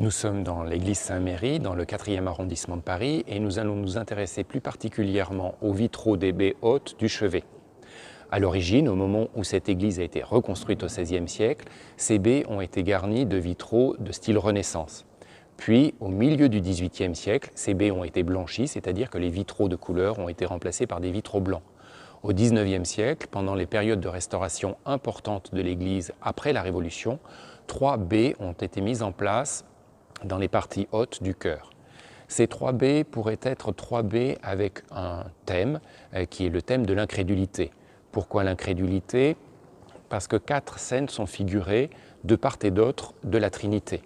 Nous sommes dans l'église Saint-Méry, dans le 4e arrondissement de Paris, et nous allons nous intéresser plus particulièrement aux vitraux des baies hautes du chevet. À l'origine, au moment où cette église a été reconstruite au XVIe siècle, ces baies ont été garnies de vitraux de style Renaissance. Puis, au milieu du XVIIIe siècle, ces baies ont été blanchies, c'est-à-dire que les vitraux de couleur ont été remplacés par des vitraux blancs. Au XIXe siècle, pendant les périodes de restauration importantes de l'église après la Révolution, 3 baies ont été mises en place dans les parties hautes du chœur. Ces 3 baies pourraient être 3 baies avec un thème qui est le thème de l'incrédulité. Pourquoi l'incrédulité? Parce que 4 scènes sont figurées de part et d'autre de la Trinité.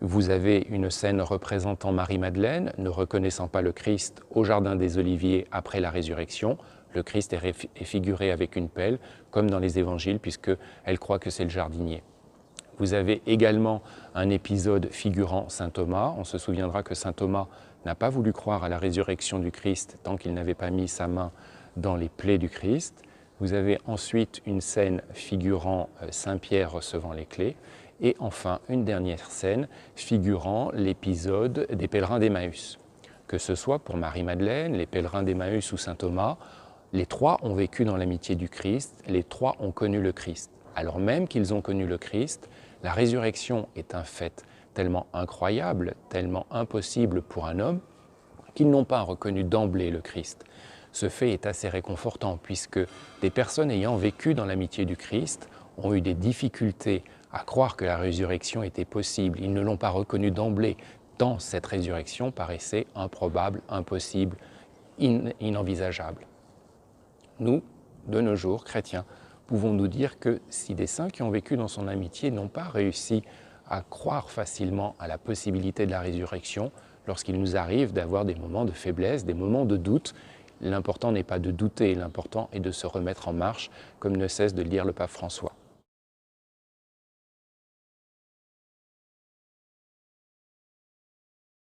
Vous avez une scène représentant Marie-Madeleine ne reconnaissant pas le Christ au Jardin des Oliviers après la résurrection. Le Christ est figuré avec une pelle, comme dans les évangiles, puisqu'elle croit que c'est le jardinier. Vous avez également un épisode figurant saint Thomas. On se souviendra que saint Thomas n'a pas voulu croire à la résurrection du Christ tant qu'il n'avait pas mis sa main dans les plaies du Christ. Vous avez ensuite une scène figurant saint Pierre recevant les clés. Et enfin, une dernière scène figurant l'épisode des pèlerins d'Emmaüs. Que ce soit pour Marie-Madeleine, les pèlerins d'Emmaüs ou saint Thomas, les 3 ont vécu dans l'amitié du Christ, les 3 ont connu le Christ. Alors même qu'ils ont connu le Christ, la résurrection est un fait tellement incroyable, tellement impossible pour un homme, qu'ils n'ont pas reconnu d'emblée le Christ. Ce fait est assez réconfortant puisque des personnes ayant vécu dans l'amitié du Christ ont eu des difficultés à croire que la résurrection était possible. Ils ne l'ont pas reconnu d'emblée, tant cette résurrection paraissait improbable, impossible, inenvisageable. Nous, de nos jours, chrétiens, pouvons nous dire que si des saints qui ont vécu dans son amitié n'ont pas réussi à croire facilement à la possibilité de la résurrection, lorsqu'il nous arrive d'avoir des moments de faiblesse, des moments de doute, l'important n'est pas de douter, l'important est de se remettre en marche, comme ne cesse de le dire le pape François.